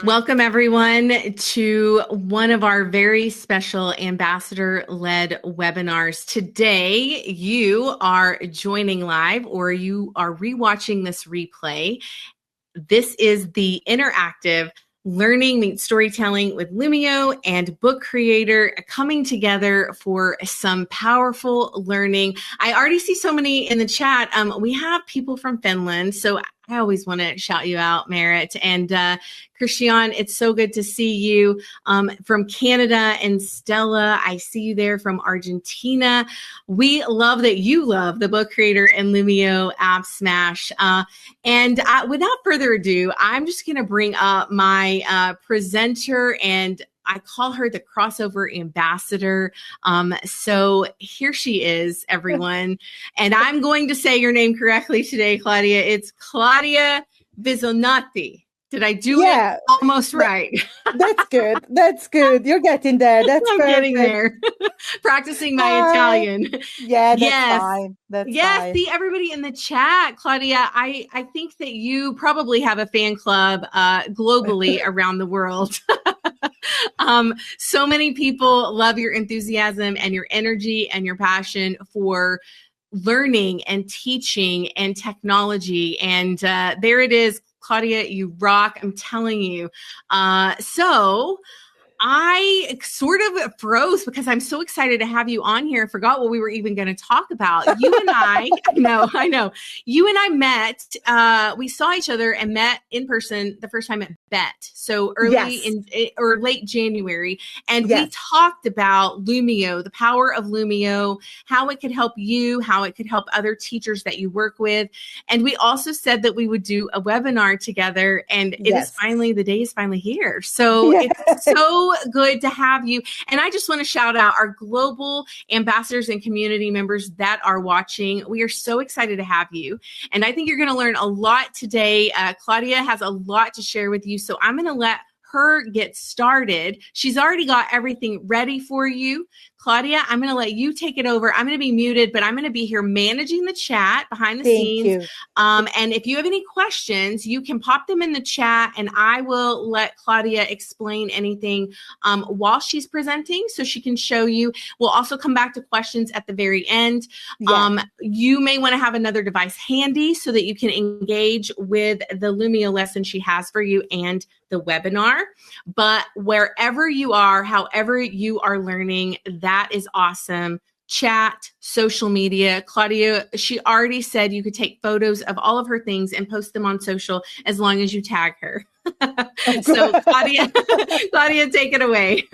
Welcome, everyone, to one of our very special ambassador-led webinars. Today, you are joining live or you are rewatching this replay. This is the interactive Learning Meets Storytelling with Lumio and Book Creator coming together for some powerful learning. I already see so many in the chat. We have people from Finland, so I always want to shout you out, Merritt. And Christian, it's so good to see you from Canada. And Stella, I see you there from Argentina. We love that you love the Book Creator and Lumio app smash. Without further ado, I'm just going to bring up my presenter, and I call her the crossover ambassador. So here she is, everyone. And I'm going to say your name correctly today, Claudia. It's Claudia Vizzonati. Did I do it almost right? That's good. That's good. You're getting there. That's I'm perfect. getting there. Practicing my Italian. Yeah, that's fine. That's fine. See everybody in the chat. Claudia, I think that you probably have a fan club globally around the world. So many people love your enthusiasm and your energy and your passion for learning and teaching and technology. And there it is. Claudia, you rock. I'm telling you. So I sort of froze because I'm so excited to have you on here. I forgot what we were even going to talk about. You and I know. You and I met, we saw each other and met in person the first time at BET. So or late January. And we talked about Lumio, the power of Lumio, how it could help you, how it could help other teachers that you work with. And we also said that we would do a webinar together, and the day is finally here. So it's so good to have you. And I just want to shout out our global ambassadors and community members that are watching. We are so excited to have you. And I think you're going to learn a lot today. Claudia has a lot to share with you. So I'm going to let her get started. She's already got everything ready for you. Claudia, I'm going to let you take it over. I'm going to be muted, but I'm going to be here managing the chat behind the scenes. And if you have any questions, you can pop them in the chat, and I will let Claudia explain anything while she's presenting so she can show you. We'll also come back to questions at the very end. You may want to have another device handy so that you can engage with the Lumio lesson she has for you and the webinar. But wherever you are, however you are learning, that is awesome. Chat, social media. Claudia, she already said you could take photos of all of her things and post them on social as long as you tag her. So Claudia, take it away.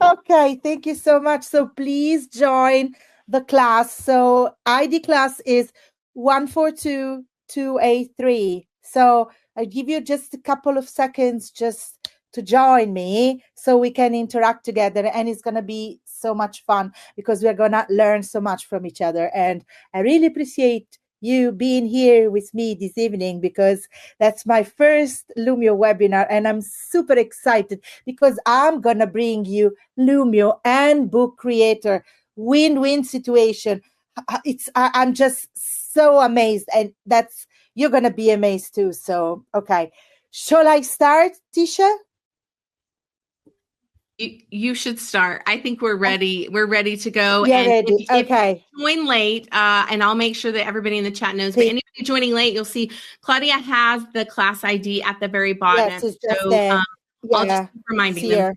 Okay, thank you so much. So please join the class. So ID class is 142283. So I'll give you just a couple of seconds just to join me so we can interact together, and it's going to be so much fun because we're going to learn so much from each other. And I really appreciate you being here with me this evening because that's my first Lumio webinar, and I'm super excited because I'm going to bring you Lumio and Book Creator win-win situation. I'm just so amazed, and you're going to be amazed too. So, okay. Shall I start, Tisha? You should start. I think we're ready. We're ready to go. Yeah, and ready. If you join late, and I'll make sure that everybody in the chat knows. But anybody joining late, you'll see Claudia has the class ID at the very bottom. Yes, it's just there. I'll just keep reminding them.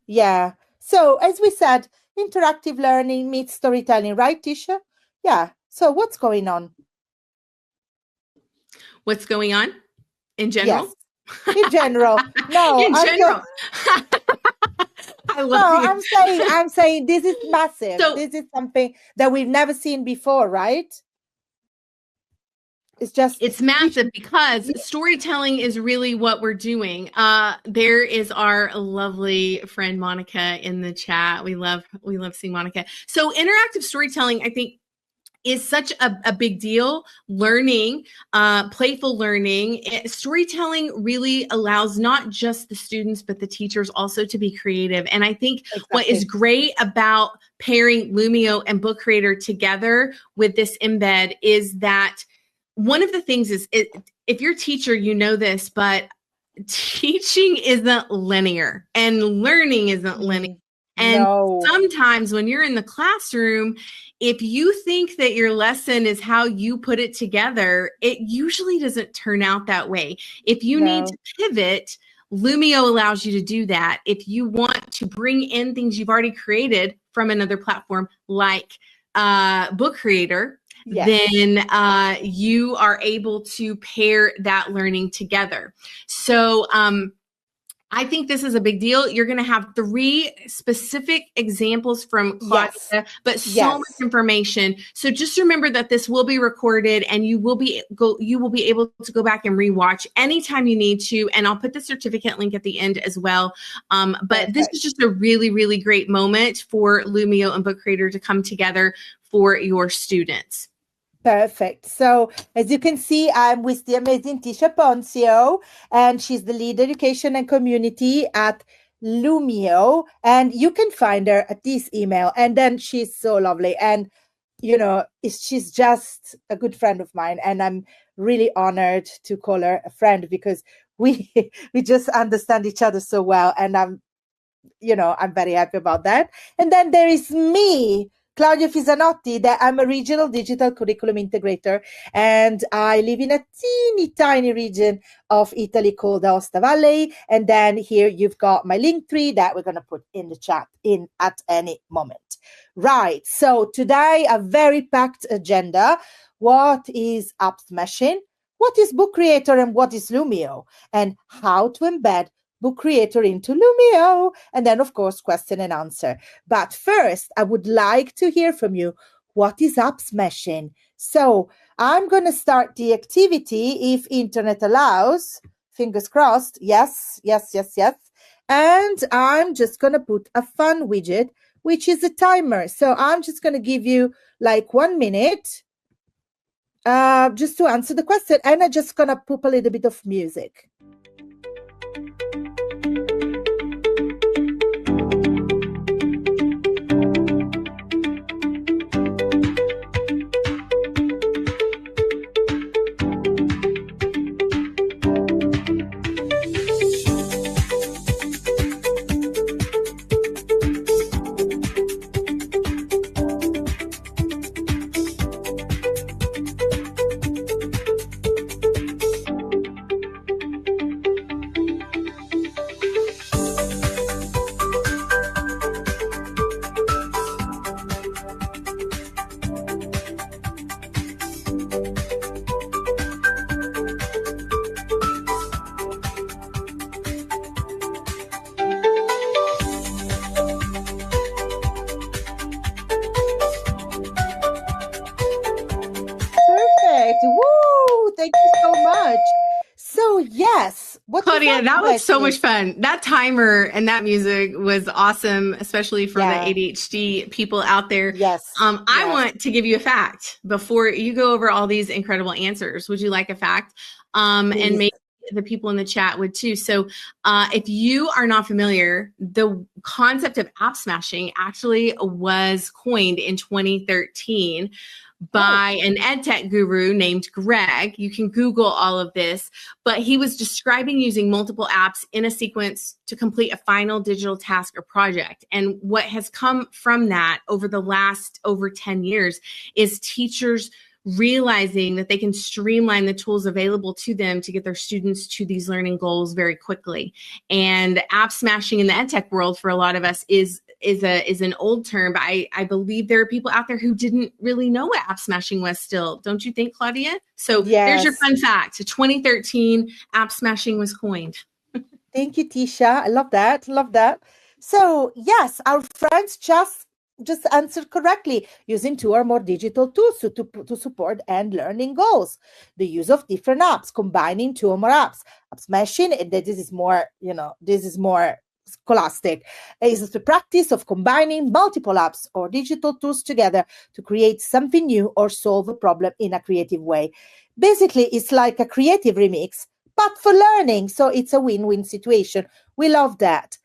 Yeah. So as we said, interactive learning meets storytelling, right, Tisha? Yeah. So what's going on? What's going on in general? Yes. In general. No. In general. I'm saying this is massive. So, this is something that we've never seen before, right? It's massive because storytelling is really what we're doing. There is our lovely friend Monica in the chat. We love seeing Monica. So interactive storytelling, I think, is such a big deal. Learning, playful learning. Storytelling really allows not just the students, but the teachers also to be creative. And I think what is great about pairing Lumio and Book Creator together with this embed is that one of the things is, if you're a teacher, you know this, but teaching isn't linear and learning isn't linear. And sometimes when you're in the classroom, if you think that your lesson is how you put it together, it usually doesn't turn out that way. If you need to pivot, Lumio allows you to do that. If you want to bring in things you've already created from another platform like Book Creator, then you are able to pair that learning together. So I think this is a big deal. You're going to have 3 specific examples from Claudia, but so much information. So just remember that this will be recorded, and you will be able to go back and rewatch anytime you need to. And I'll put the certificate link at the end as well. But this is just a really, really great moment for Lumio and Book Creator to come together for your students. Perfect. So as you can see, I'm with the amazing Tisha Ponzio, and she's the lead education and community at Lumio. And you can find her at this email. And then she's so lovely. And, you know, she's just a good friend of mine. And I'm really honored to call her a friend, because we just understand each other so well. And I'm very happy about that. And then there is me, Claudia Fisanotti, that I'm a regional digital curriculum integrator, and I live in a teeny tiny region of Italy called the Aosta Valley. And then here you've got my link tree that we're going to put in the chat at any moment. Right. So today, a very packed agenda. What is App Smashing? What is Book Creator, and what is Lumio? And how to embed Book Creator into Lumio, and then, of course, question and answer. But first, I would like to hear from you. What is App Smashing? So I'm going to start the activity if internet allows. Fingers crossed. Yes. And I'm just going to put a fun widget, which is a timer. So I'm just going to give you like 1 minute just to answer the question. And I'm just going to put a little bit of music. Claudia, that was so much fun. That timer and that music was awesome, especially for the ADHD people out there. I want to give you a fact before you go over all these incredible answers. Would you like a fact? And maybe the people in the chat would too. So if you are not familiar, the concept of app smashing actually was coined in 2013 by an edtech guru named Greg. You can Google all of this, but he was describing using multiple apps in a sequence to complete a final digital task or project. And what has come from that over the last over 10 years is teachers realizing that they can streamline the tools available to them to get their students to these learning goals very quickly. And app smashing in the edtech world for a lot of us is an old term, but I believe there are people out there who didn't really know what app smashing was still. Don't you think, Claudia? So there's your fun fact. 2013, app smashing was coined. Thank you, Tisha. I love that. So yes, our friends just answered correctly, using 2 or more digital tools to support end learning goals. The use of different apps, combining 2 or more apps. App smashing, and this is more scholastic, is the practice of combining multiple apps or digital tools together to create something new or solve a problem in a creative way. Basically, it's like a creative remix, but for learning. So it's a win-win situation. We love that.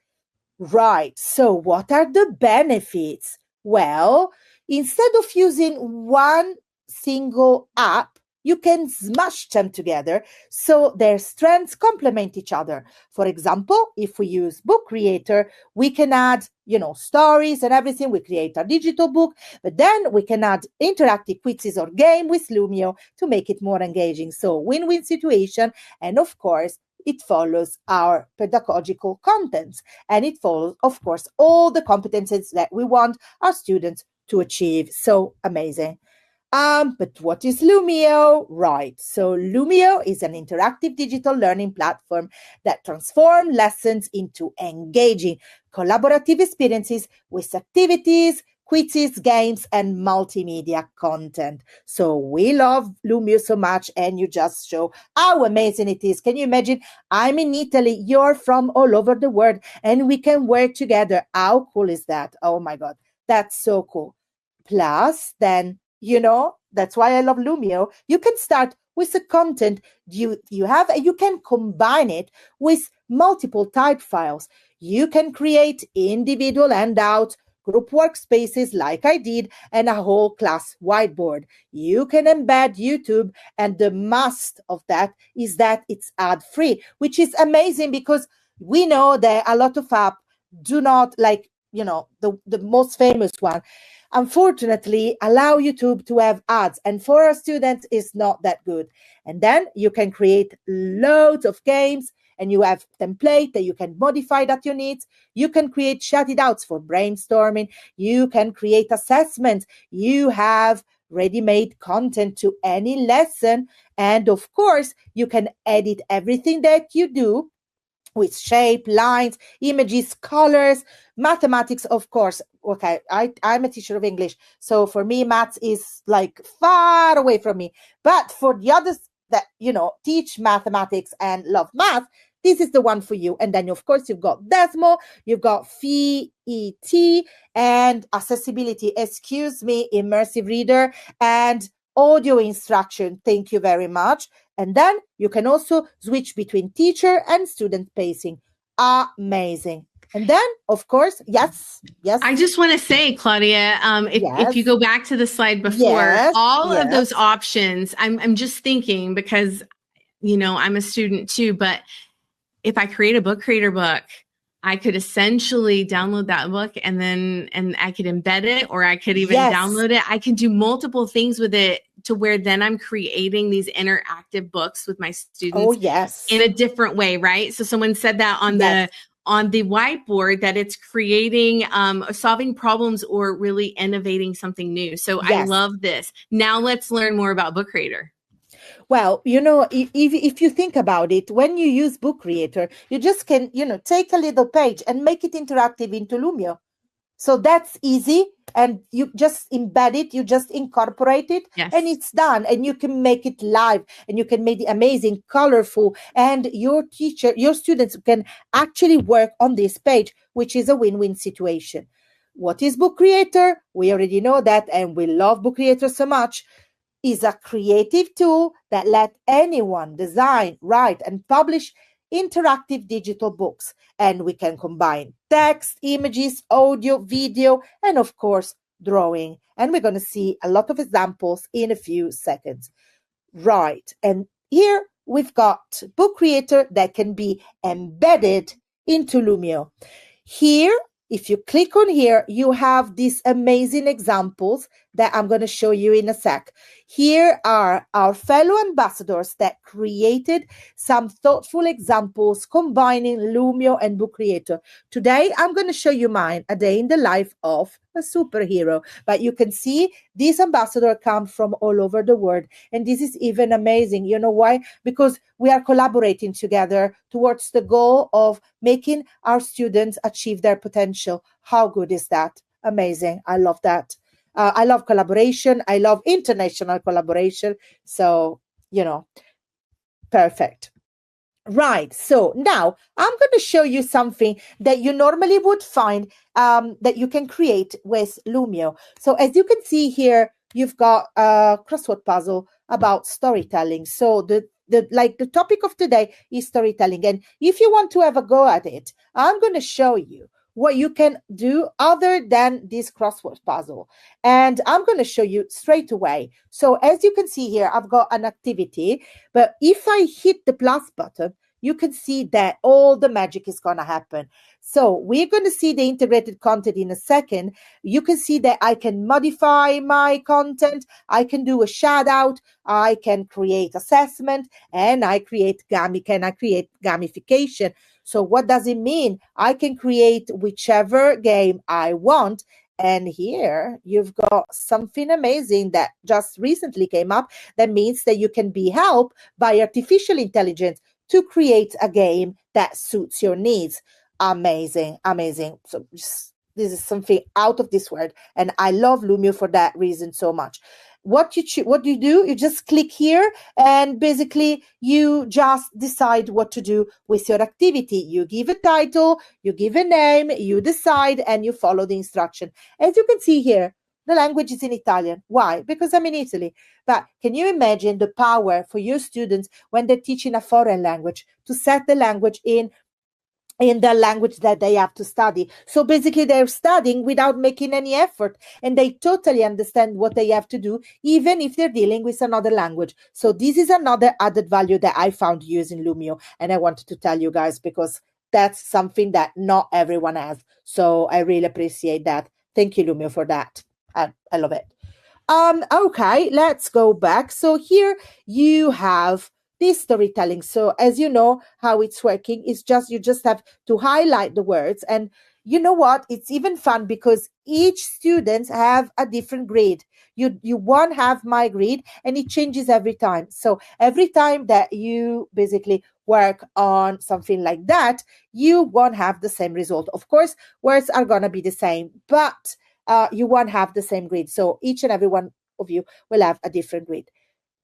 Right. So what are the benefits? Well, instead of using one single app, you can smash them together so their strengths complement each other. For example, if we use Book Creator, we can add, stories and everything. We create a digital book, but then we can add interactive quizzes or game with Lumio to make it more engaging. So win-win situation. And of course, it follows our pedagogical contents, and it follows, of course, all the competencies that we want our students to achieve. So amazing. But what is Lumio? Right. So Lumio is an interactive digital learning platform that transforms lessons into engaging collaborative experiences with activities, quizzes, games, and multimedia content. So we love Lumio so much, and you just show how amazing it is. Can you imagine? I'm in Italy, you're from all over the world, and we can work together. How cool is that? Oh my God, that's so cool. Plus, then, that's why I love Lumio. You can start with the content you have, and you can combine it with multiple type files. You can create individual handouts, group workspaces like I did, and a whole class whiteboard. You can embed YouTube, and the must of that is that it's ad-free, which is amazing because we know that a lot of apps do not, like, the most famous one, unfortunately, allow YouTube to have ads, and for our students it's not that good. And then you can create loads of games, and you have template that you can modify that you need. You can create chatted outs for brainstorming. You can create assessments. You have ready-made content to any lesson. And of course, you can edit everything that you do with shape, lines, images, colors, mathematics, of course. Okay, I'm a teacher of English, so for me, maths is like far away from me. But for the others that, teach mathematics and love math, this is the one for you. And then, of course, you've got Desmo, you've got FET, and accessibility, immersive reader, and audio instruction. Thank you very much. And then you can also switch between teacher and student pacing. Amazing. And then, of course, yes. I just want to say, Claudia, if you go back to the slide before, all of those options, I'm just thinking because, I'm a student too, but if I create a book creator book, I could essentially download that book and I could embed it, or I could even download it. I can do multiple things with it to where then I'm creating these interactive books with my students in a different way, right? So someone said that on the whiteboard, that it's creating, solving problems or really innovating something new. So I love this. Now let's learn more about Book Creator. Well, if you think about it, when you use Book Creator, you just can, take a little page and make it interactive into Lumio. So that's easy. And you just embed it, you just incorporate it, and it's done. And you can make it live, and you can make it amazing, colorful. And your students can actually work on this page, which is a win-win situation. What is Book Creator? We already know that, and we love Book Creator so much. Is a creative tool that let anyone design, write, and publish interactive digital books. And we can combine text, images, audio, video, and of course, drawing. And we're going to see a lot of examples in a few seconds. Right. And here we've got Book Creator that can be embedded into Lumio. Here, if you click on here, you have these amazing examples that I'm going to show you in a sec. Here are our fellow ambassadors that created some thoughtful examples combining Lumio and Book Creator. Today, I'm going to show you mine, a day in the life of a superhero. But you can see these ambassadors come from all over the world. And this is even amazing. You know why? Because we are collaborating together towards the goal of making our students achieve their potential. How good is that? Amazing. I love that. I love collaboration. I love international collaboration. So, perfect. Right. So now I'm going to show you something that you normally would find that you can create with Lumio. So as you can see here, you've got a crossword puzzle about storytelling. So the topic of today is storytelling. And if you want to have a go at it, I'm going to show you what you can do other than this crossword puzzle. And I'm going to show you straight away. So as you can see here, I've got an activity, but if I hit the plus button, you can see that all the magic is going to happen. So we're going to see the integrated content in a second. You can see that I can modify my content. I can do a shout out. I can create assessment, and I create gamification. So what does it mean? I can create whichever game I want. And here you've got something amazing that just recently came up. That means that you can be helped by artificial intelligence to create a game that suits your needs. Amazing, amazing. So this is something out of this world. And I love Lumio for that reason so much. What do you do? You just click here, and basically you just decide what to do with your activity. You give a title, you give a name, you decide, and you follow the instruction. As you can see here, the language is in Italian. Why? Because I'm in Italy. But can you imagine the power for your students when they're teaching a foreign language to set the language in the language that they have to study? So basically they're studying without making any effort, and they totally understand what they have to do, even if they're dealing with another language. So this is another added value that I found using Lumio, and I wanted to tell you guys because that's something that not everyone has. So I really appreciate that. Thank you, Lumio, for that. I love it. Okay, let's go back. So here you have this storytelling. So as you know how it's working, it's you just have to highlight the words. And you know what? It's even fun because each student have a different grade. You won't have my grade, and it changes every time. So every time that you basically work on something like that, you won't have the same result. Of course, words are gonna be the same, but you won't have the same grade. So each and every one of you will have a different grade.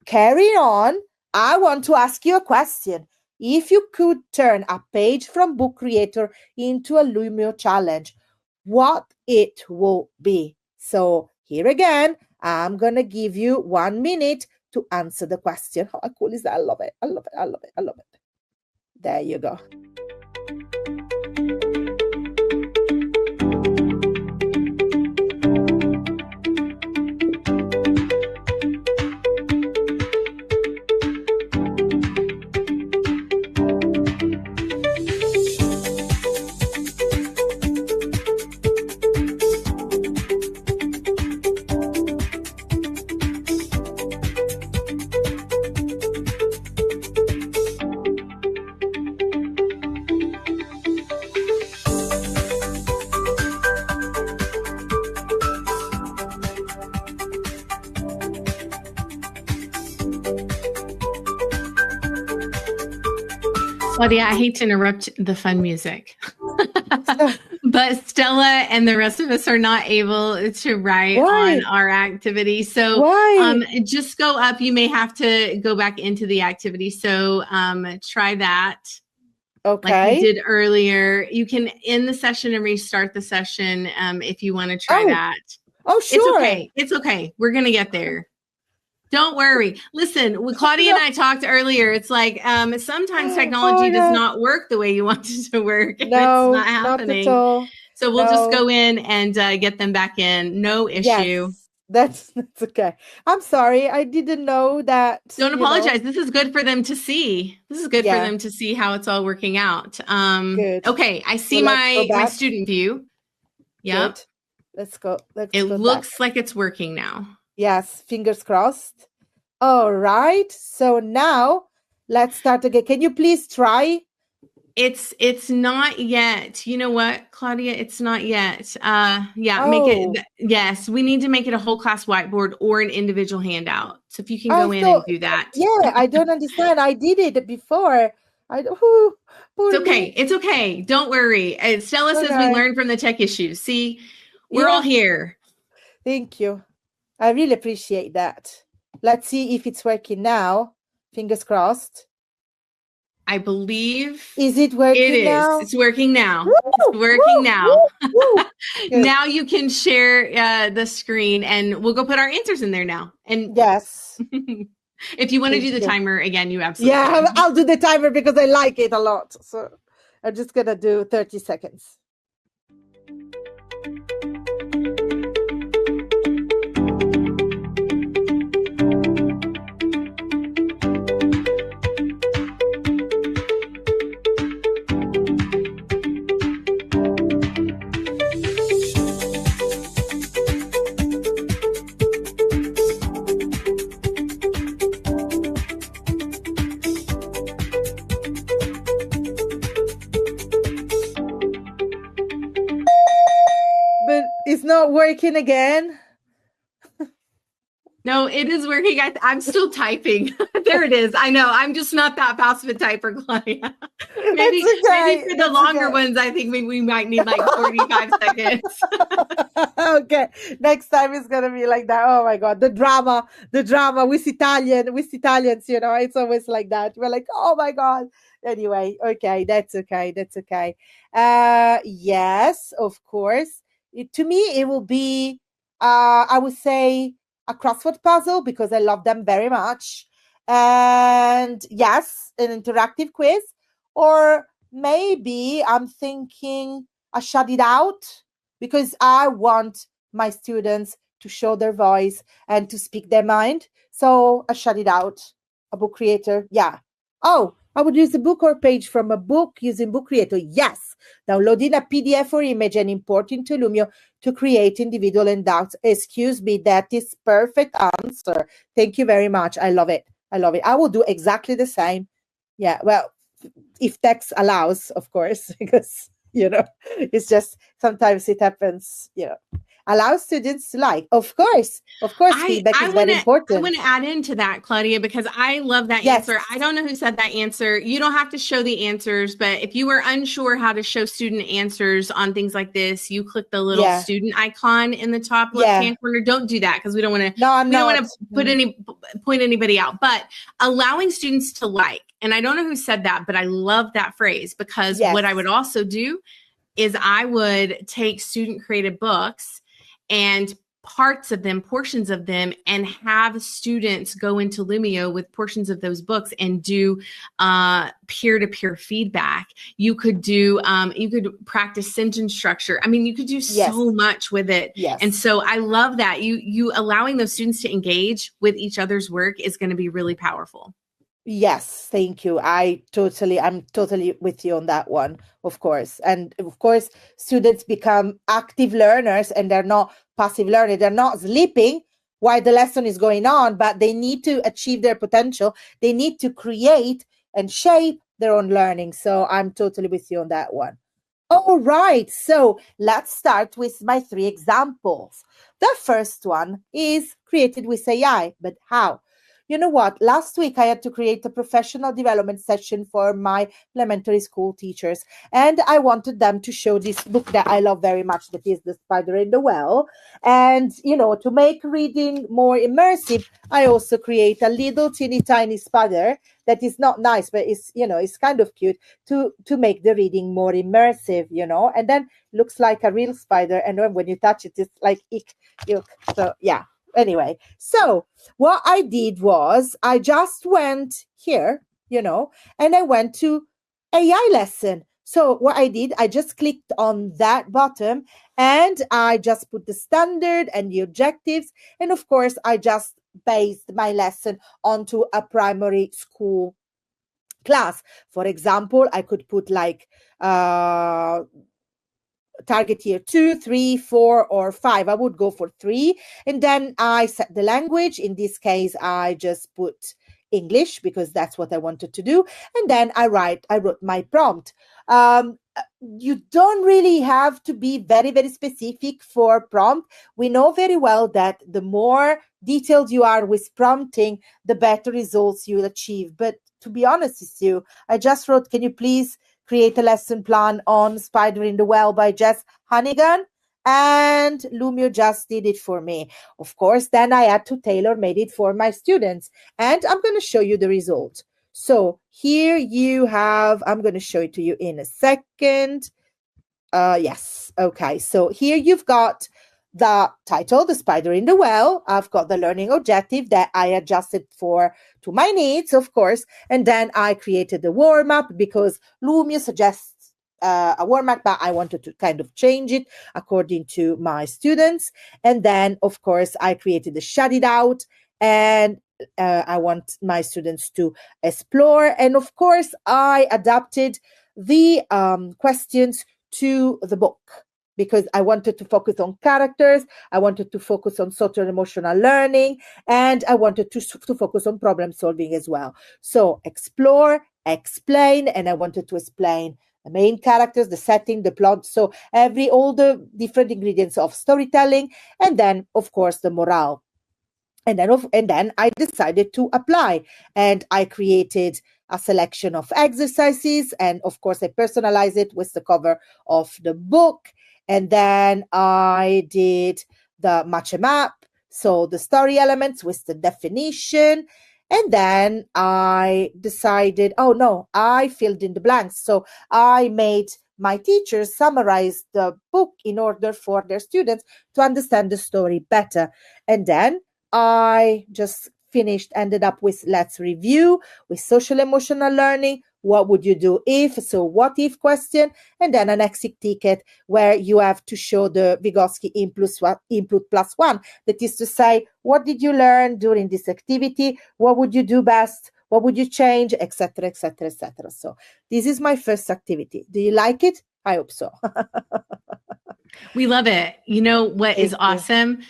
Carry on. I want to ask you a question. If you could turn a page from Book Creator into a Lumio challenge, what it will be? So here again, I'm going to give you 1 minute to answer the question. How cool is that? I love it. I love it. I love it. I love it. There you go. Claudia, I hate to interrupt the fun music, but Stella and the rest of us are not able to write on our activity. So just go up. You may have to go back into the activity. So try that. Okay. Like you did earlier. You can end the session and restart the session if you want to try that. Oh, sure. It's okay. It's okay. We're going to get there. Don't worry. Listen, Claudia and I talked earlier. It's like sometimes technology does not work the way you want it to work. No, it's not happening. Not at all. So we'll just go in and get them back in. No issue. Yes, that's okay. I'm sorry. I didn't know that. Don't apologize. This is good for them to see. This is good for them to see how it's all working out. Good. Okay. I see my student view. Yep. Good. Let's go. It looks like it's working now. Yes, fingers crossed. All right. So now let's start again. Can you please try? It's not yet. You know what, Claudia? It's not yet. Make it. Yes, we need to make it a whole class whiteboard or an individual handout. So if you can go in and do that. Yeah, I don't understand. I did it before. It's okay. It's okay. Don't worry. Stella says we learn from the tech issues. See, we're all here. Thank you. I really appreciate that. Let's see if it's working now. Fingers crossed. I believe. Is it working now? It's working now. It's working now. Now you can share the screen, and we'll go put our answers in there now. And yes. If you want to do the timer again, you absolutely can. I'll do the timer because I like it a lot. So I'm just going to do 30 seconds. not working again? No, it is working. I'm still typing. There it is. I know. I'm just not that fast of a typer, Claudia. Maybe for the longer ones, I think we might need like 45 seconds. Okay. Next time it's gonna be like that. Oh my god, the drama with Italians, you know, it's always like that. We're like, oh my god. Anyway, okay, that's okay. Yes, of course. To me, it will be I would say a crossword puzzle because I love them very much. And yes, an interactive quiz. Or maybe I'm thinking I shut it out because I want my students to show their voice and to speak their mind. So I shut it out. A book creator. Yeah. Oh, I would use a book or page from a book using Book Creator. Yes. Downloading a PDF or image and importing to Lumio to create individual handouts. Excuse me, that is perfect answer. Thank you very much. I love it. I will do exactly the same. Yeah, well, if text allows, of course, because, you know, it's just sometimes it happens, you know. Allow students to like. Of course, feedback is very important. I want to add into that, Claudia, because I love that answer. I don't know who said that answer. You don't have to show the answers, but if you were unsure how to show student answers on things like this, you click the little student icon in the top left-hand corner. Don't do that because we don't want to point anybody out. But allowing students to like, and I don't know who said that, but I love that phrase because what I would also do is I would take student created books and portions of them, and have students go into Lumio with portions of those books and do peer-to-peer feedback. You could do, you could practice sentence structure. I mean, you could do so much with it. And so I love that you allowing those students to engage with each other's work is going to be really powerful. Yes, thank you. I'm totally with you on that one, of course. And of course, students become active learners and they're not passive learners. They're not sleeping while the lesson is going on, but they need to achieve their potential. They need to create and shape their own learning. So I'm totally with you on that one. All right, so let's start with my 3 examples. The first one is created with AI, but how? You know what? Last week, I had to create a professional development session for my elementary school teachers. And I wanted them to show this book that I love very much, that is The Spider in the Well. And, you know, to make reading more immersive, I also create a little teeny tiny spider that is not nice, but it's, you know, it's kind of cute to make the reading more immersive, you know. And then looks like a real spider. And when you touch it, it's like, ick. So, yeah. Anyway, so what I did was I just went here, you know, and I went to AI lesson. So what I did, I just clicked on that button and I just put the standard and the objectives. And of course, I just based my lesson onto a primary school class. For example, I could put like target here 2, 3, 4, or 5. I would go for 3. And then I set the language. In this case, I just put English because that's what I wanted to do. And then I wrote my prompt. You don't really have to be very, very specific for prompt. We know very well that the more detailed you are with prompting, the better results you'll achieve. But to be honest with you, I just wrote, can you please create a lesson plan on Spider in the Well by Jess Hannigan, and Lumio just did it for me. Of course, then I had to tailor-made it for my students, and I'm going to show you the result. So here you have, I'm going to show it to you in a second. Yes, okay. So here you've got the title, The Spider in the Well. I've got the learning objective that I adjusted to my needs, of course. And then I created the warm-up because Lumio suggests a warm-up, but I wanted to kind of change it according to my students. And then, of course, I created the shut it out, and I want my students to explore. And of course, I adapted the questions to the book, because I wanted to focus on characters, I wanted to focus on social emotional learning, and I wanted to focus on problem solving as well. So explore, explain, and I wanted to explain the main characters, the setting, the plot. So all the different ingredients of storytelling, and then of course the morale. And then I decided to apply, and I created a selection of exercises, and of course I personalized it with the cover of the book. And then I did the matcha map, so the story elements with the definition. And then I decided, oh no, I filled in the blanks. So I made my teachers summarize the book in order for their students to understand the story better. And then I just ended up with let's review, with social emotional learning. What would you do if? So what if question, and then an exit ticket where you have to show the Vygotsky input plus one. That is to say, what did you learn during this activity? What would you do best? What would you change? Etc., etc., etc. So this is my first activity. Do you like it? I hope so. We love it. You know what is awesome?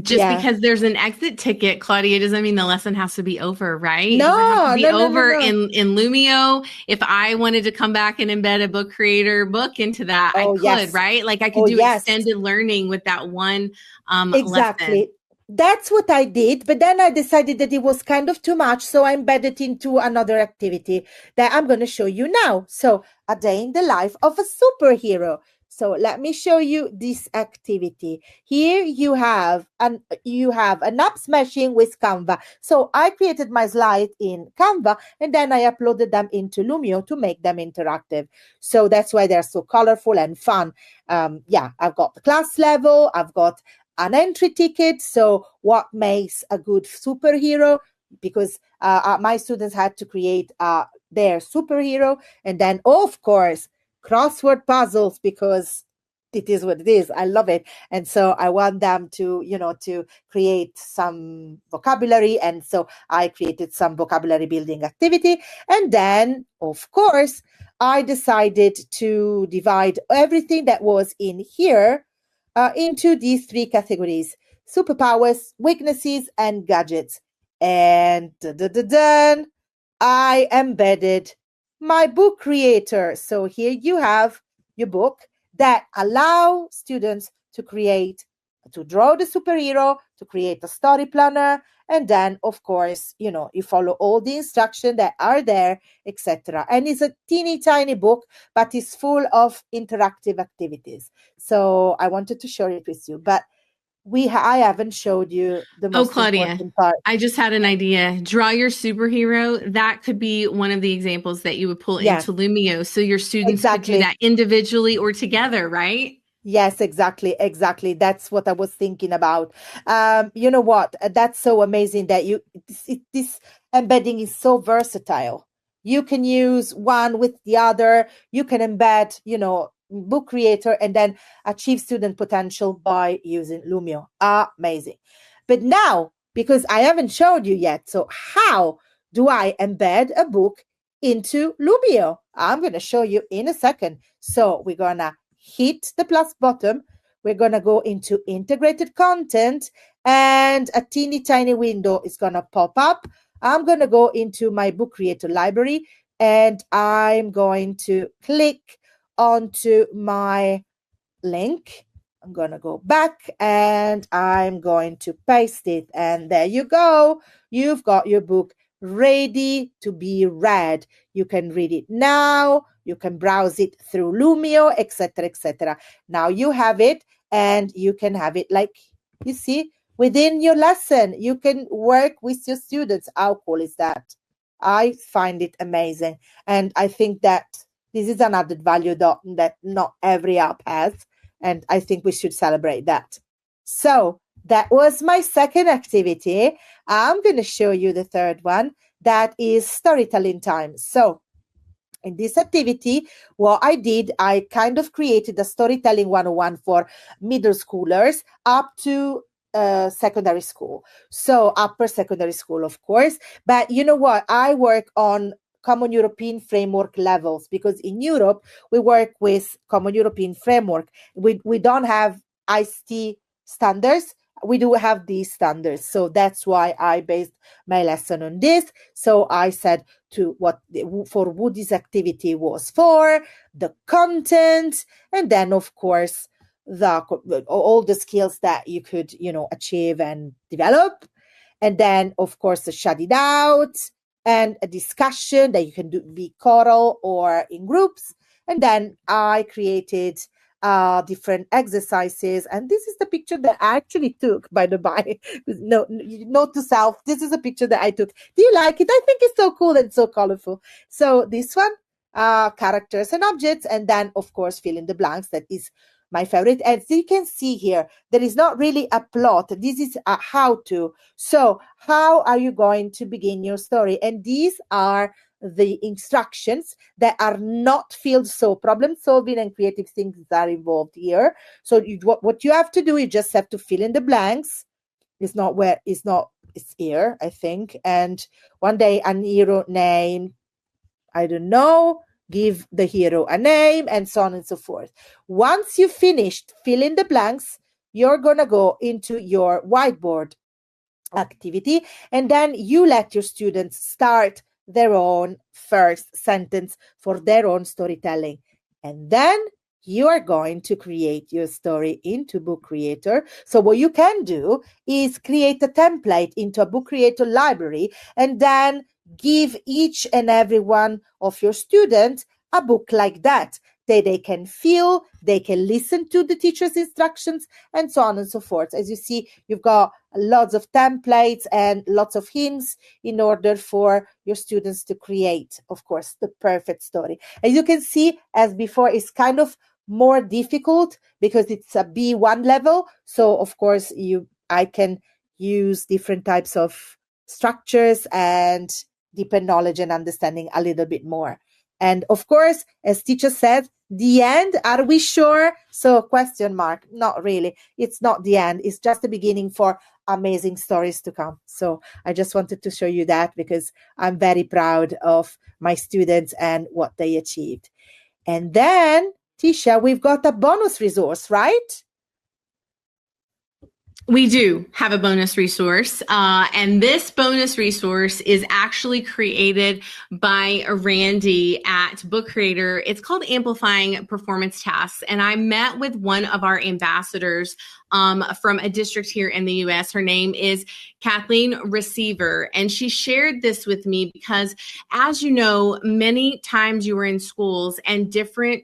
Just because there's an exit ticket, Claudia, doesn't mean the lesson has to be over, right? It doesn't have to be over. In Lumio. If I wanted to come back and embed a book creator book into that, I could, right? Like I could do extended learning with that one exactly. lesson. That's what I did, but then I decided that it was kind of too much, so I embedded into another activity that I'm going to show you now. So, a day in the life of a superhero. So let me show you this activity. Here you have an app smashing with Canva. So I created my slide in Canva, and then I uploaded them into Lumio to make them interactive. So that's why they're so colorful and fun. I've got the class level, I've got an entry ticket. So what makes a good superhero? Because my students had to create their superhero, and then of course crossword puzzles, because it is what it is. I love it. And so I want them to, to create some vocabulary. And so I created some vocabulary building activity. And then, of course, I decided to divide everything that was in here into these three categories: superpowers, weaknesses, and gadgets. And I embedded my book creator. So here you have your book that allow students to draw the superhero, to create a story planner, and then of course, you follow all the instructions that are there, etc. And it's a teeny tiny book, but it's full of interactive activities. So I wanted to share it with you, but I haven't showed you the most important part. I just had an idea. Draw your superhero. That could be one of the examples that you would pull into Lumio. So your students could do that individually or together, right? Yes, exactly. That's what I was thinking about. You know what? That's so amazing that this embedding is so versatile. You can use one with the other. You can embed, book creator, and then achieve student potential by using Lumio. Amazing. But now, because I haven't showed you yet, so how do I embed a book into Lumio? I'm going to show you in a second. So we're going to hit the plus button. We're going to go into integrated content, and a teeny tiny window is going to pop up. I'm going to go into my book creator library, and I'm going to click onto my link. I'm going to go back, and I'm going to paste it. And there you go. You've got your book ready to be read. You can read it now. You can browse it through Lumio, etc., etc. Now you have it, and you can have it like you see within your lesson. You can work with your students. How cool is that? I find it amazing, and I think that this is an added value that not every app has, and I think we should celebrate that. So that was my second activity. I'm going to show you the third one. That is storytelling time. So in this activity, what I did, I kind of created a storytelling 101 for middle schoolers up to secondary school. So upper secondary school, of course. But you know what? I work on Common European Framework levels, because in Europe, we work with Common European Framework. We don't have ICT standards. we do have these standards. So that's why I based my lesson on this. So I said to what for who this activity was for, the content, and then of course the all the skills that you could, achieve and develop. And then of course shut it out, and a discussion that you can do be choral or in groups. And then I created different exercises, and this is the picture that I actually took, by the by. No, note to self, this is a picture that I took. Do you like it? I think it's so cool and so colorful. So this one, characters and objects, and then of course fill in the blanks. That is my favorite. And so you can see here, there is not really a plot. This is a how to. So how are you going to begin your story? And these are the instructions that are not filled. So problem solving and creative things are involved here. So what you have to do, you just have to fill in the blanks. It's here, I think. And one day an hero name, I don't know, give the hero a name, and so on and so forth. Once you finished filling the blanks, you're going to go into your whiteboard activity, and then you let your students start their own first sentence for their own storytelling. And then you are going to create your story into Book Creator. So what you can do is create a template into a Book Creator library, and then give each and every one of your students a book like that they can feel, they can listen to the teacher's instructions, and so on and so forth. As you see, you've got lots of templates and lots of hints in order for your students to create, of course, the perfect story. As you can see, as before, it's kind of more difficult because it's a B1 level. So of course, I can use different types of structures and deepen knowledge and understanding a little bit more. And of course, as teacher said, the end, are we sure? So question mark, not really. It's not the end. It's just the beginning for amazing stories to come. So I just wanted to show you that because I'm very proud of my students and what they achieved. And then, Tisha, we've got a bonus resource, right? We do have a bonus resource, and this bonus resource is actually created by Randy at Book Creator. It's called Amplifying Performance Tasks, and I met with one of our ambassadors from a district here in the U.S. Her name is Kathleen Receiver, and she shared this with me because, as you know, many times you are in schools and different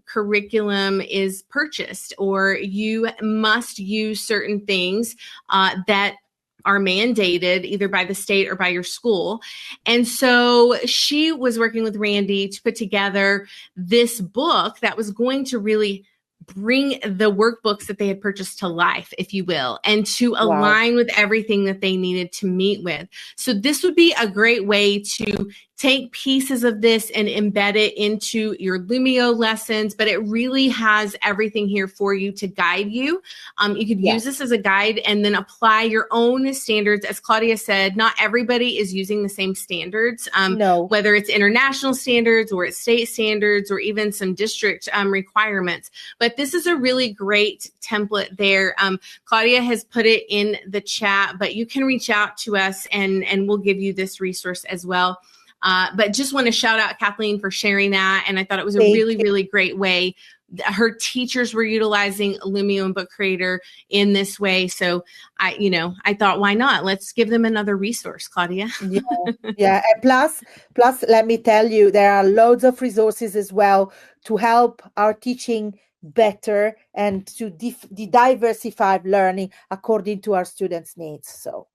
curriculum is purchased, or you must use certain things that are mandated either by the state or by your school. And so she was working with Randy to put together this book that was going to really bring the workbooks that they had purchased to life, if you will, and to align with everything that they needed to meet with. So this would be a great way to take pieces of this and embed it into your Lumio lessons, but it really has everything here for you to guide you. You could use this as a guide and then apply your own standards. As Claudia said, not everybody is using the same standards, whether it's international standards or it's state standards or even some district requirements. But this is a really great template there. Claudia has put it in the chat, but you can reach out to us and we'll give you this resource as well. But just want to shout out Kathleen for sharing that. And I thought it was a really great way. Her teachers were utilizing Lumio and Book Creator in this way. So I thought, why not? Let's give them another resource, Claudia. Yeah. And plus, let me tell you, there are loads of resources as well to help our teaching better and to diversify learning according to our students' needs. So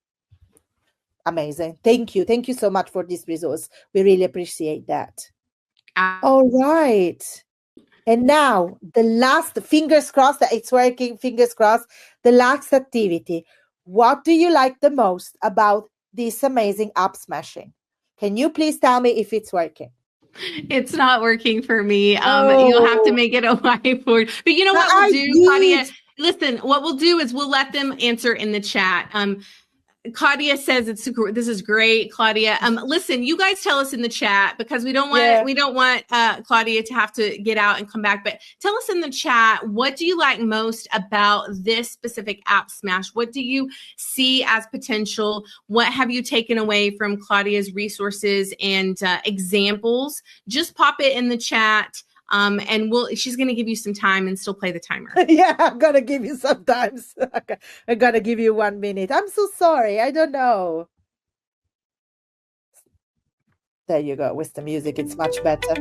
amazing. Thank you. Thank you so much for this resource. We really appreciate that. All right. And now the last, fingers crossed that it's working, fingers crossed, the last activity. What do you like the most about this amazing app Smashing? Can you please tell me if it's working? It's not working for me. You'll have to make it a whiteboard. But you know what we'll do, Claudia? Listen, what we'll do is we'll let them answer in the chat. Claudia says this is great, Claudia. Listen, you guys tell us in the chat, because we don't want Claudia to have to get out and come back. But tell us in the chat, what do you like most about this specific app, Smash? What do you see as potential? What have you taken away from Claudia's resources and examples? Just pop it in the chat. And she's going to give you some time and still play the timer. Yeah, I'm going to give you some time. I'm going to give you 1 minute. I'm so sorry. I don't know. There you go. With the music, it's much better.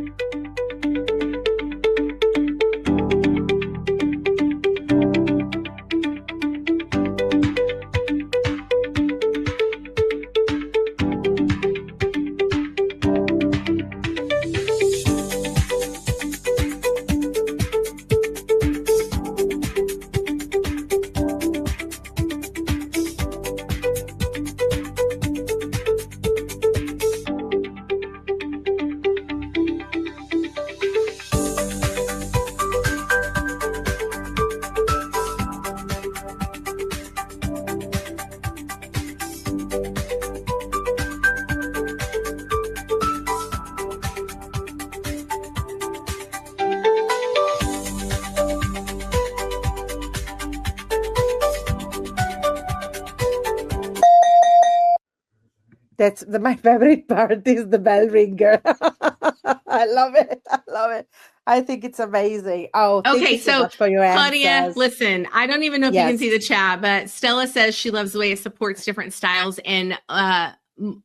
That's my favorite part is the bell ringer. I love it. I love it. I think it's amazing. Oh, thank you so much for your Claudia, answers. Listen, I don't even know if you can see the chat, but Stella says she loves the way it supports different styles and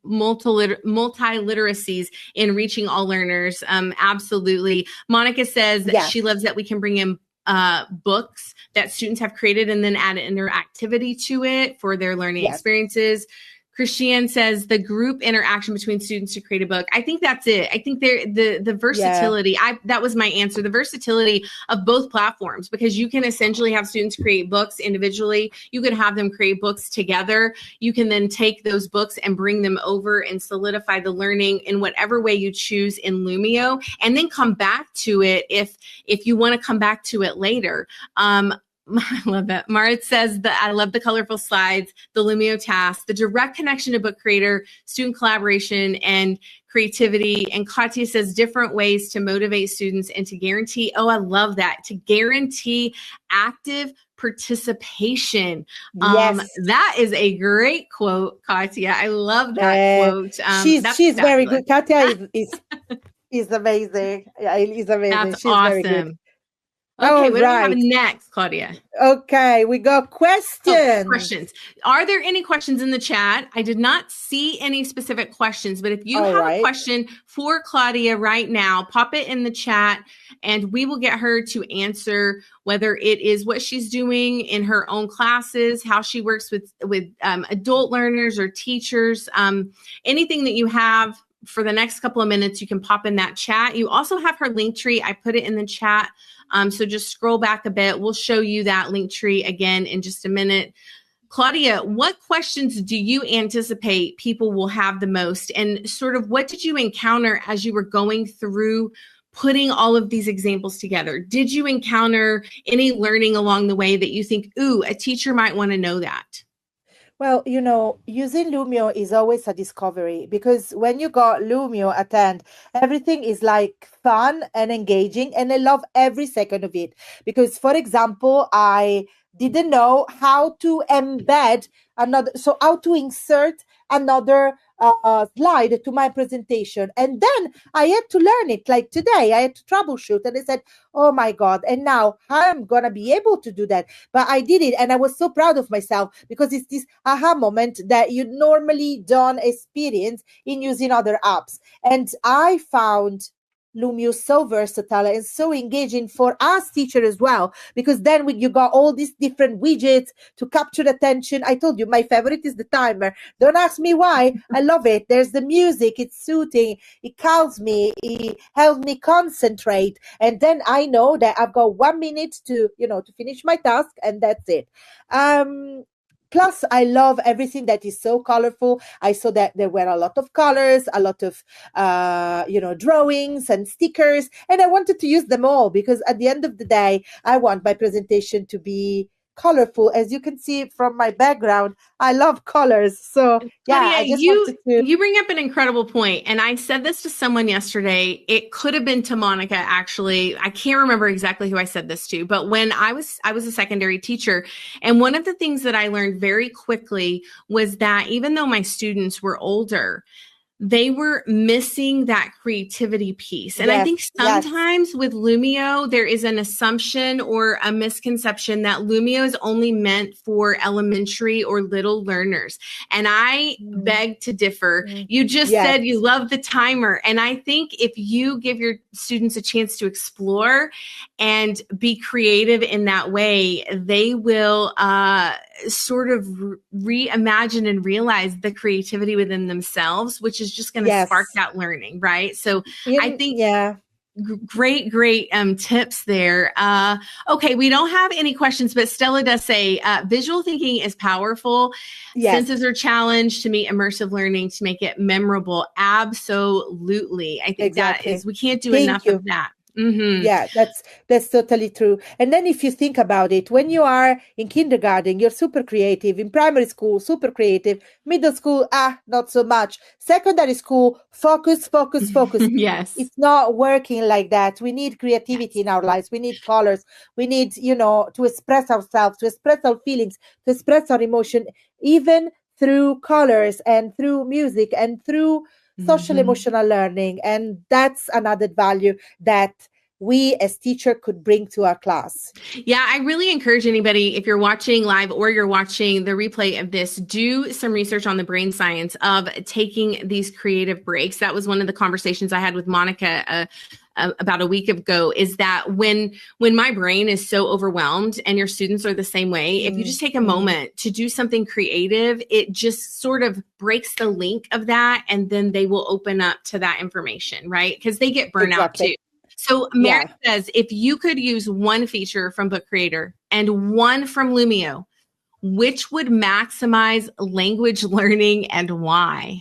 multi-literacies in reaching all learners. Absolutely. Monica says that she loves that we can bring in books that students have created and then add interactivity to it for their learning experiences. Christiane says the group interaction between students to create a book. I think that's it. I think the versatility, that was my answer, the versatility of both platforms, because you can essentially have students create books individually. You could have them create books together. You can then take those books and bring them over and solidify the learning in whatever way you choose in Lumio, and then come back to it if you want to come back to it later. I love that. Marit says that I love the colorful slides, the Lumio task, the direct connection to Book Creator, student collaboration, and creativity. And Katya says different ways to motivate students and to guarantee, I love that, to guarantee active participation. That is a great quote, Katya. I love that quote. She's very good. Katya is amazing. Yeah, is amazing. That's she's awesome. Very good. Okay, what do we have next, Claudia? Okay, we got questions. Questions. Are there any questions in the chat? I did not see any specific questions, but if you have a question for Claudia right now, pop it in the chat and we will get her to answer, whether it is what she's doing in her own classes, how she works with adult learners or teachers, anything that you have for the next couple of minutes, you can pop in that chat. You also have her link tree. I put it in the chat. So just scroll back a bit. We'll show you that link tree again in just a minute. Claudia, what questions do you anticipate people will have the most? And sort of what did you encounter as you were going through putting all of these examples together? Did you encounter any learning along the way that you think, ooh, a teacher might want to know that? Well, using Lumio is always a discovery, because when you got Lumio at hand, everything is like fun and engaging, and I love every second of it. Because, for example, I didn't know how to embed how to insert another slide to my presentation. And then I had to learn it. Like today, I had to troubleshoot, and I said, oh my God, and now I'm going to be able to do that. But I did it, and I was so proud of myself, because it's this aha moment that you normally don't experience in using other apps. And I found Lumio so versatile and so engaging for us teachers as well, because then you got all these different widgets to capture attention. I told you my favorite is the timer. Don't ask me why. I love it. There's the music. It's soothing. It calms me. It helps me concentrate. And then I know that I've got 1 minute to finish my task, and that's it. Plus, I love everything that is so colorful. I saw that there were a lot of colors, a lot of, drawings and stickers. And I wanted to use them all, because at the end of the day, I want my presentation to be colorful. As you can see from my background, I love colors. So yeah, Claudia, I just wanted to. you bring up an incredible point, and I said this to someone yesterday. It could have been to Monica, actually. I can't remember exactly who I said this to, but when I was a secondary teacher, and one of the things that I learned very quickly was that even though my students were older, they were missing that creativity piece. And I think sometimes with Lumio, there is an assumption or a misconception that Lumio is only meant for elementary or little learners. And I beg to differ. You just said you love the timer. And I think if you give your students a chance to explore and be creative in that way, they will sort of reimagine and realize the creativity within themselves, which is just going to spark that learning, right? So I think great tips there. Okay, we don't have any questions, but Stella does say visual thinking is powerful. Senses are challenged to meet immersive learning to make it memorable. Absolutely. I think that is, we can't do enough of that. Mm-hmm. Yeah, that's totally true. And then if you think about it, when you are in kindergarten, you're super creative. In primary school, super creative. Middle school, not so much. Secondary school, focus. Yes. It's not working like that. We need creativity in our lives. We need colors. We need, to express ourselves, to express our feelings, to express our emotion, even through colors and through music and through social emotional learning. And that's another value that we as teacher could bring to our class. Yeah, I really encourage anybody, if you're watching live or you're watching the replay of this, do some research on the brain science of taking these creative breaks. That was one of the conversations I had with Monica about a week ago, is that when my brain is so overwhelmed, and your students are the same way, if you just take a moment to do something creative, it just sort of breaks the link of that, and then they will open up to that information, right? Because they get burnout too. So Mary says, if you could use one feature from Book Creator and one from Lumio, which would maximize language learning and why?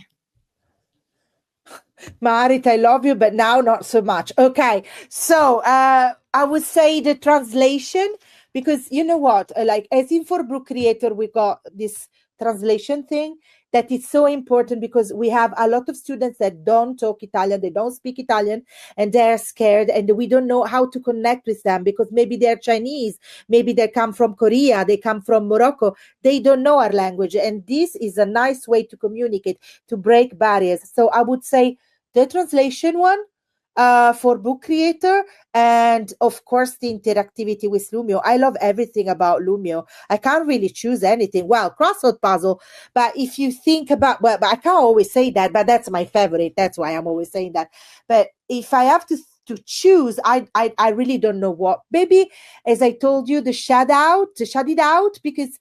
Marit, I love you, but now not so much. Okay, so I would say the translation, because you know what, like as in for Book Creator, we got this translation thing that is so important, because we have a lot of students that don't talk Italian, they don't speak Italian, and they're scared, and we don't know how to connect with them, because maybe they're Chinese, maybe they come from Korea, they come from Morocco, they don't know our language, and this is a nice way to communicate, to break barriers. So I would say the translation one for Book Creator, and of course the interactivity with Lumio. I love everything about Lumio. I can't really choose anything. Well, crossword puzzle, but if you think about, but I can't always say that, but that's my favorite. That's why I'm always saying that. But if I have to choose, I really don't know what. Maybe, as I told you, the shut it out, because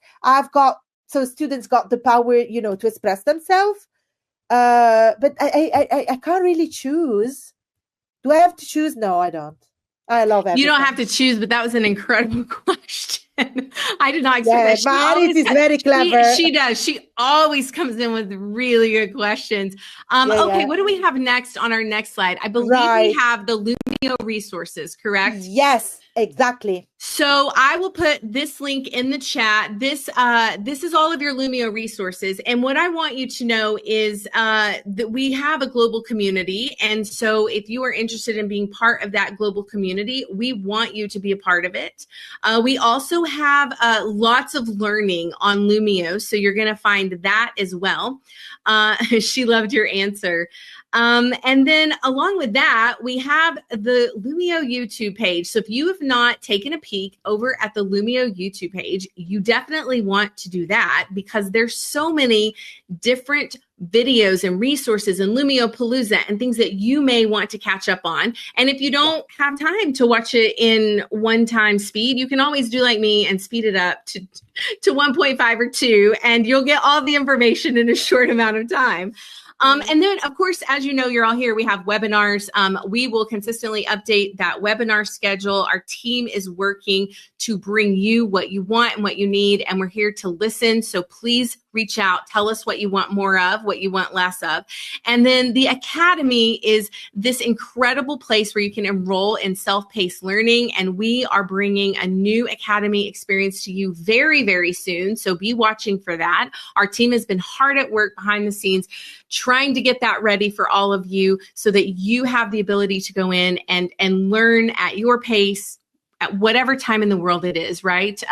students got the power, to express themselves. But I can't really choose. Do I have to choose? No, I don't. I love everything. You don't have to choose, but that was an incredible question. I did not expect that. Marit is very clever. She does. She always comes in with really good questions. What do we have next on our next slide? I believe we have the Lumio resources, correct? Yes, exactly. So I will put this link in the chat. This is all of your Lumio resources. And what I want you to know is that we have a global community. And so if you are interested in being part of that global community, we want you to be a part of it. We also have lots of learning on Lumio. So you're going to find that as well. She loved your answer. And then along with that, we have the Lumio YouTube page. So if you have not taken a peek over at the Lumio YouTube page, you definitely want to do that, because there's so many different videos and resources and Lumio Palooza and things that you may want to catch up on. And if you don't have time to watch it in one-time speed, you can always do like me and speed it up to 1.5 or 2, and you'll get all the information in a short amount of time. And then, of course, as you know, you're all here, we have webinars. We will consistently update that webinar schedule. Our team is working to bring you what you want and what you need, and we're here to listen. So please reach out, tell us what you want more of, what you want less of. And then the Academy is this incredible place where you can enroll in self-paced learning. And we are bringing a new Academy experience to you very, very soon. So be watching for that. Our team has been hard at work behind the scenes trying to get that ready for all of you so that you have the ability to go in and learn at your pace at whatever time in the world it is, right?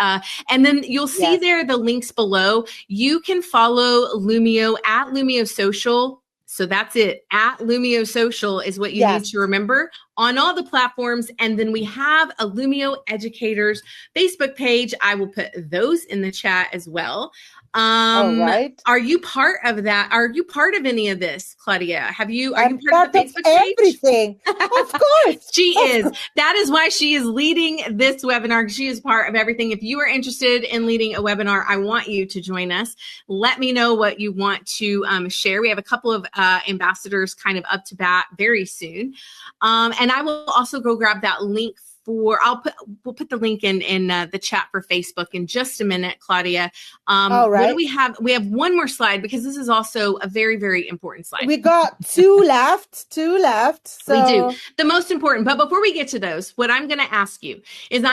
And then you'll see there the links below. You can follow Lumio at Lumio Social. So that's it. At Lumio Social is what you need to remember on all the platforms. And then we have a Lumio Educators Facebook page. I will put those in the chat as well. All right. Are you part of that? Are you part of any of this, Claudia? Are you part of the Facebook page? Everything. Of course. She is. That is why she is leading this webinar. She is part of everything. If you are interested in leading a webinar, I want you to join us. Let me know what you want to share. We have a couple of ambassadors kind of up to bat very soon. And I will also go grab that link we'll put the link in the chat for Facebook in just a minute, Claudia. All right. What do we have? We have one more slide because this is also a very, very important slide. We got two left. So. We do. The most important. But before we get to those, what I'm going to ask you is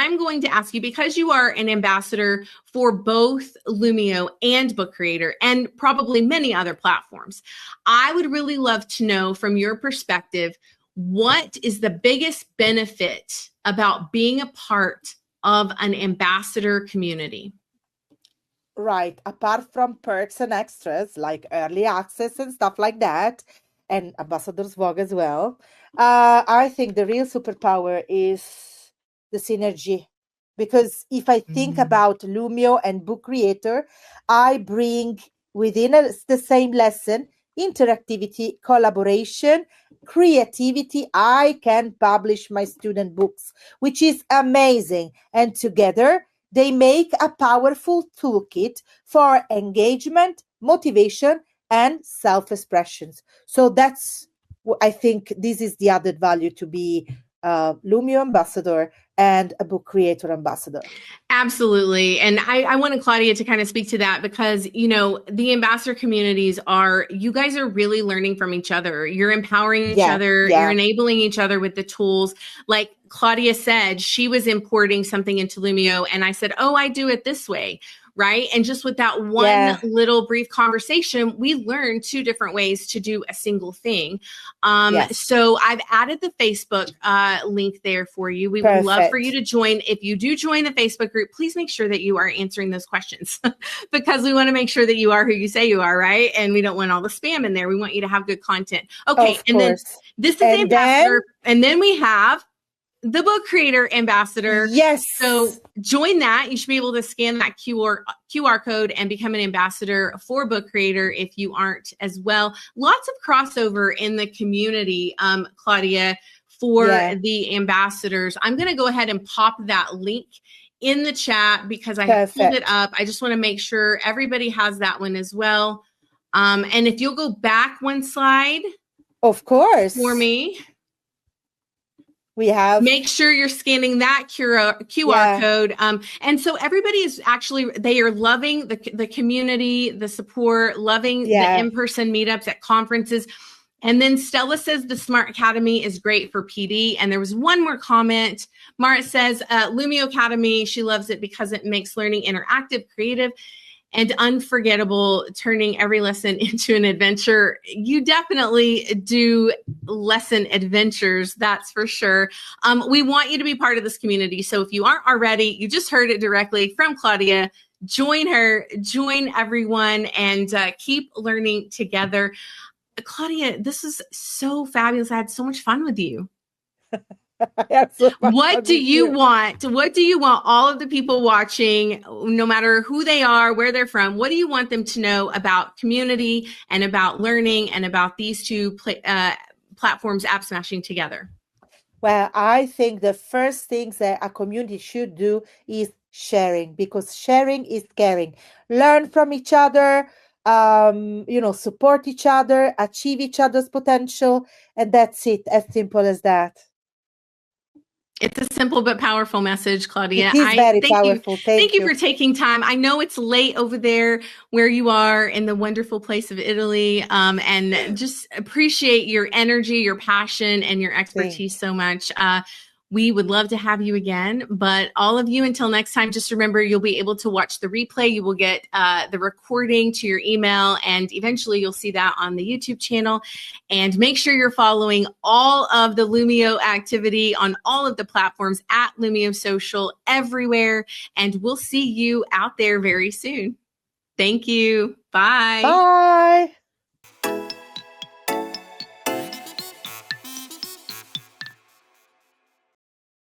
because you are an ambassador for both Lumio and Book Creator and probably many other platforms, I would really love to know from your perspective, what is the biggest benefit about being a part of an ambassador community? Right. Apart from perks and extras like early access and stuff like that, and Ambassador's Vogue as well, I think the real superpower is the synergy. Because if I think about Lumio and Book Creator, I bring within the same lesson interactivity, collaboration, creativity. I can publish my student books, which is amazing. And together, they make a powerful toolkit for engagement, motivation, and self-expressions. So I think this is the added value to be a Lumio ambassador and a Book Creator ambassador. Absolutely. And I wanted Claudia to kind of speak to that because, the ambassador communities you guys are really learning from each other. You're empowering each other. You're enabling each other with the tools. Like Claudia said, she was importing something into Lumio and I said, I do it this way. Right. And just with that one little brief conversation, we learned two different ways to do a single thing. So I've added the Facebook link there for you. We would love for you to join. If you do join the Facebook group, please make sure that you are answering those questions because we want to make sure that you are who you say you are. Right. And we don't want all the spam in there. We want you to have good content. Okay. And then this is the ambassador. And then we have the Book Creator ambassador. Yes. So join that. You should be able to scan that QR code and become an ambassador for Book Creator if you aren't as well. Lots of crossover in the community, Claudia, for the ambassadors. I'm going to go ahead and pop that link in the chat because I pulled it up. I just want to make sure everybody has that one as well. And if you'll go back one slide. Of course. For me. Make sure you're scanning that QR code. And so everybody is they are loving the community, the support, loving the in-person meetups at conferences. And then Stella says the Smart Academy is great for PD. And there was one more comment. Mara says, Lumio Academy, she loves it because it makes learning interactive, creative, and unforgettable, turning every lesson into an adventure. You definitely do lesson adventures, that's for sure. We want you to be part of this community. So if you aren't already, you just heard it directly from Claudia. Join her, join everyone, and keep learning together. Claudia, this is so fabulous. I had so much fun with you. What do you want? What do you want all of the people watching, no matter who they are, where they're from, what do you want them to know about community and about learning and about these two platforms app smashing together? Well, I think the first things that a community should do is sharing, because sharing is caring. Learn from each other, support each other, achieve each other's potential, and that's it. As simple as that. It's a simple but powerful message, Claudia. It is very Thank you. powerful. Thank Thank you you. for taking time. I know it's late over there where you are in the wonderful place of Italy, and just appreciate your energy, your passion, and your expertise so much. We would love to have you again, but all of you, until next time, just remember you'll be able to watch the replay. You will get the recording to your email, and eventually you'll see that on the YouTube channel. And make sure you're following all of the Lumio activity on all of the platforms at Lumio Social everywhere. And we'll see you out there very soon. Thank you. Bye. Bye.